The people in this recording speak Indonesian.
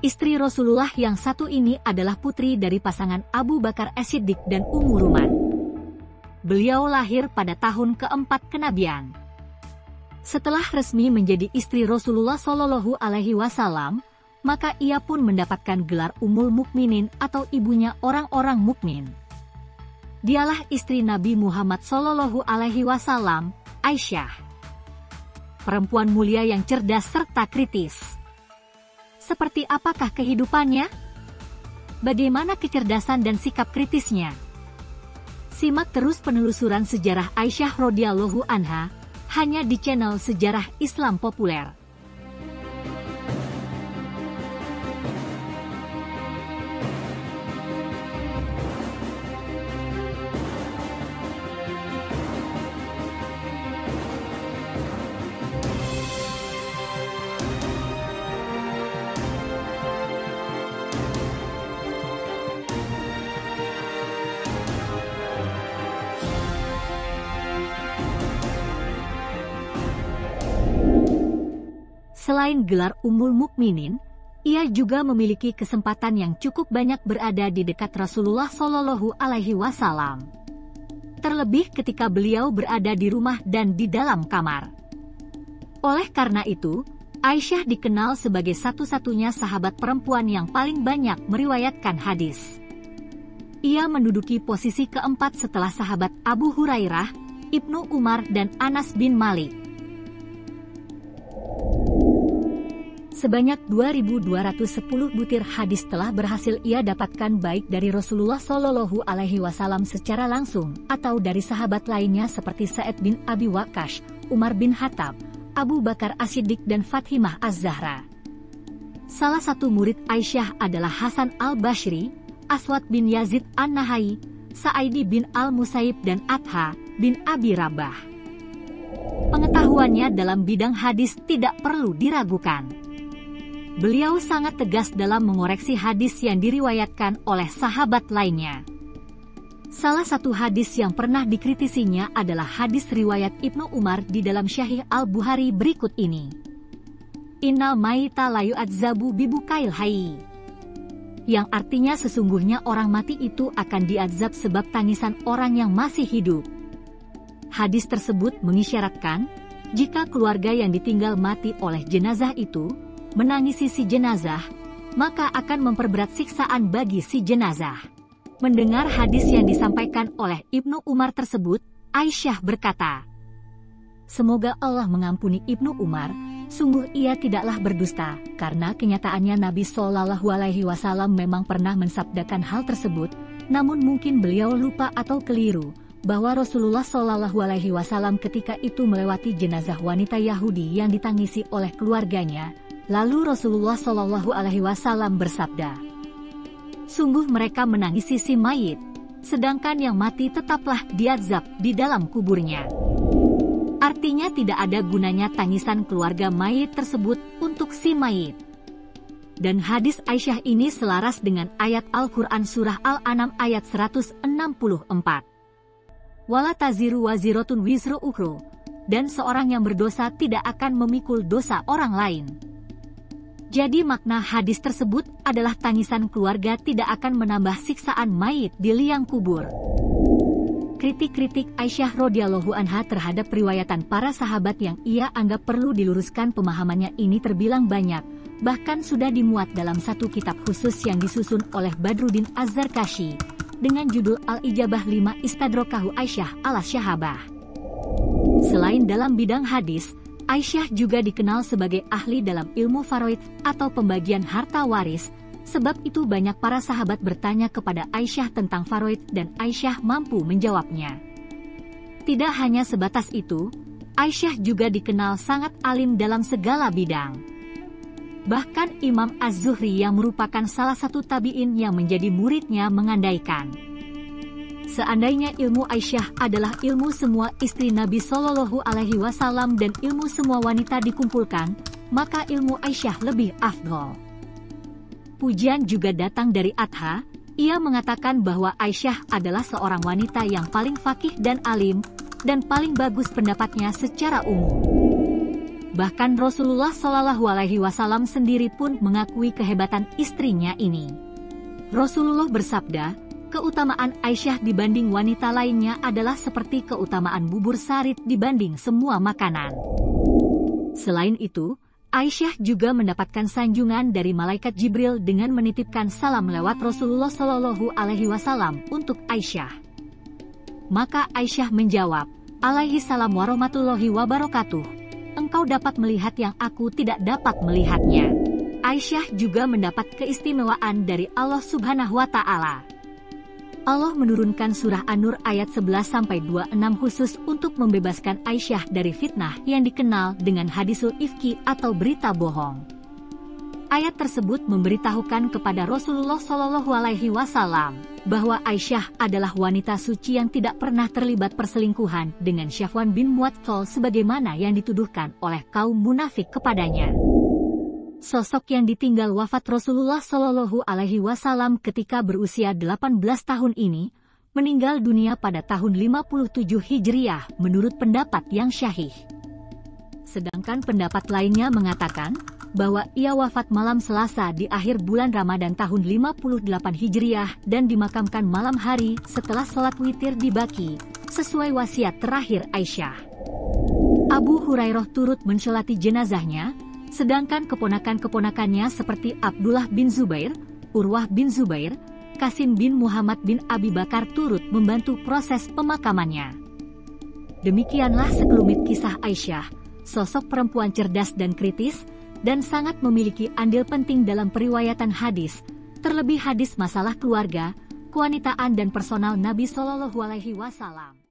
Istri Rasulullah yang satu ini adalah putri dari pasangan Abu Bakar As-Siddiq dan Ummu Ruman. Beliau lahir pada tahun keempat kenabian. Setelah resmi menjadi istri Rasulullah Shallallahu Alaihi Wasallam, maka ia pun mendapatkan gelar Ummul Mukminin atau ibunya orang-orang mukmin. Dialah istri Nabi Muhammad Shallallahu Alaihi Wasallam, Aisyah. Perempuan mulia yang cerdas serta kritis. Seperti apakah kehidupannya? Bagaimana kecerdasan dan sikap kritisnya? Simak terus penelusuran sejarah Aisyah radhiyallahu anha hanya di channel Sejarah Islam Populer. Selain gelar Ummul Mukminin, ia juga memiliki kesempatan yang cukup banyak berada di dekat Rasulullah Shallallahu Alaihi Wasallam. Terlebih ketika beliau berada di rumah dan di dalam kamar. Oleh karena itu, Aisyah dikenal sebagai satu-satunya sahabat perempuan yang paling banyak meriwayatkan hadis. Ia menduduki posisi keempat setelah sahabat Abu Hurairah, Ibnu Umar dan Anas bin Malik. Sebanyak 2.210 butir hadis telah berhasil ia dapatkan baik dari Rasulullah Shallallahu Alaihi Wasallam secara langsung atau dari sahabat lainnya seperti Sa'id bin Abi Waqqas, Umar bin Khattab, Abu Bakar As-Siddiq dan Fatimah Az-Zahra. Salah satu murid Aisyah adalah Hasan al-Bashri, Aswad bin Yazid an-Nahai, Sa'idi bin al-Musayyib dan Atha bin Abi Rabah. Pengetahuannya dalam bidang hadis tidak perlu diragukan. Beliau sangat tegas dalam mengoreksi hadis yang diriwayatkan oleh sahabat lainnya. Salah satu hadis yang pernah dikritisinya adalah hadis riwayat Ibnu Umar di dalam Syahih Al-Bukhari berikut ini. Innal mayyita la yu'adzabu bibukail hayy. Yang artinya sesungguhnya orang mati itu akan diazab sebab tangisan orang yang masih hidup. Hadis tersebut mengisyaratkan, jika keluarga yang ditinggal mati oleh jenazah itu menangisi si jenazah, maka akan memperberat siksaan bagi si jenazah. Mendengar hadis yang disampaikan oleh Ibnu Umar tersebut, Aisyah berkata, "Semoga Allah mengampuni Ibnu Umar, sungguh ia tidaklah berdusta, karena kenyataannya Nabi Shallallahu Alaihi Wasallam memang pernah mensabdakan hal tersebut, namun mungkin beliau lupa atau keliru, bahwa Rasulullah Shallallahu Alaihi Wasallam ketika itu melewati jenazah wanita Yahudi yang ditangisi oleh keluarganya. Lalu Rasulullah Shallallahu Alaihi Wasallam bersabda, sungguh mereka menangisi si mayit, sedangkan yang mati tetaplah diazab di dalam kuburnya. Artinya tidak ada gunanya tangisan keluarga mayit tersebut untuk si mayit. Dan hadis Aisyah ini selaras dengan ayat Al-Quran Surah Al-An'am ayat 164. Wala taziru waziratun wizru ukhra, dan seorang yang berdosa tidak akan memikul dosa orang lain. Jadi makna hadis tersebut adalah tangisan keluarga tidak akan menambah siksaan mayit di liang kubur. Kritik-kritik Aisyah radhiyallahu anha terhadap riwayatan para sahabat yang ia anggap perlu diluruskan pemahamannya ini terbilang banyak, bahkan sudah dimuat dalam satu kitab khusus yang disusun oleh Badruddin Az-Zarkashi dengan judul Al-Ijabah 5 Istadrokahu Aisyah ala Syahabah. Selain dalam bidang hadis, Aisyah juga dikenal sebagai ahli dalam ilmu faraid atau pembagian harta waris, sebab itu banyak para sahabat bertanya kepada Aisyah tentang faraid dan Aisyah mampu menjawabnya. Tidak hanya sebatas itu, Aisyah juga dikenal sangat alim dalam segala bidang. Bahkan Imam Az-Zuhri yang merupakan salah satu tabi'in yang menjadi muridnya mengandaikan, seandainya ilmu Aisyah adalah ilmu semua istri Nabi Shallallahu Alaihi Wasallam dan ilmu semua wanita dikumpulkan, maka ilmu Aisyah lebih afdol. Pujian juga datang dari Atha, ia mengatakan bahwa Aisyah adalah seorang wanita yang paling faqih dan alim, dan paling bagus pendapatnya secara umum. Bahkan Rasulullah Shallallahu Alaihi Wasallam sendiri pun mengakui kehebatan istrinya ini. Rasulullah bersabda, keutamaan Aisyah dibanding wanita lainnya adalah seperti keutamaan bubur sarit dibanding semua makanan. Selain itu, Aisyah juga mendapatkan sanjungan dari malaikat Jibril dengan menitipkan salam lewat Rasulullah Shallallahu Alaihi Wasallam untuk Aisyah. Maka Aisyah menjawab, alaihi salam warahmatullahi wabarakatuh. Engkau dapat melihat yang aku tidak dapat melihatnya. Aisyah juga mendapat keistimewaan dari Allah Subhanahu wa Ta'ala. Allah menurunkan surah An-Nur ayat 11-26 khusus untuk membebaskan Aisyah dari fitnah yang dikenal dengan hadisul ifki atau berita bohong. Ayat tersebut memberitahukan kepada Rasulullah Shallallahu Alaihi Wasallam bahwa Aisyah adalah wanita suci yang tidak pernah terlibat perselingkuhan dengan Safwan bin Mu'attal sebagaimana yang dituduhkan oleh kaum munafik kepadanya. Sosok yang ditinggal wafat Rasulullah Shallallahu Alaihi Wasallam ketika berusia 18 tahun ini meninggal dunia pada tahun 57 Hijriah menurut pendapat yang syahih. Sedangkan pendapat lainnya mengatakan bahwa ia wafat malam Selasa di akhir bulan Ramadan tahun 58 Hijriah dan dimakamkan malam hari setelah sholat witir di Baqi, sesuai wasiat terakhir Aisyah. Abu Hurairah turut mensolati jenazahnya, sedangkan keponakan-keponakannya seperti Abdullah bin Zubair, Urwah bin Zubair, Qasim bin Muhammad bin Abi Bakar turut membantu proses pemakamannya. Demikianlah sekelumit kisah Aisyah, sosok perempuan cerdas dan kritis, dan sangat memiliki andil penting dalam periwayatan hadis, terlebih hadis masalah keluarga, kewanitaan dan personal Nabi Shallallahu Alaihi Wasallam.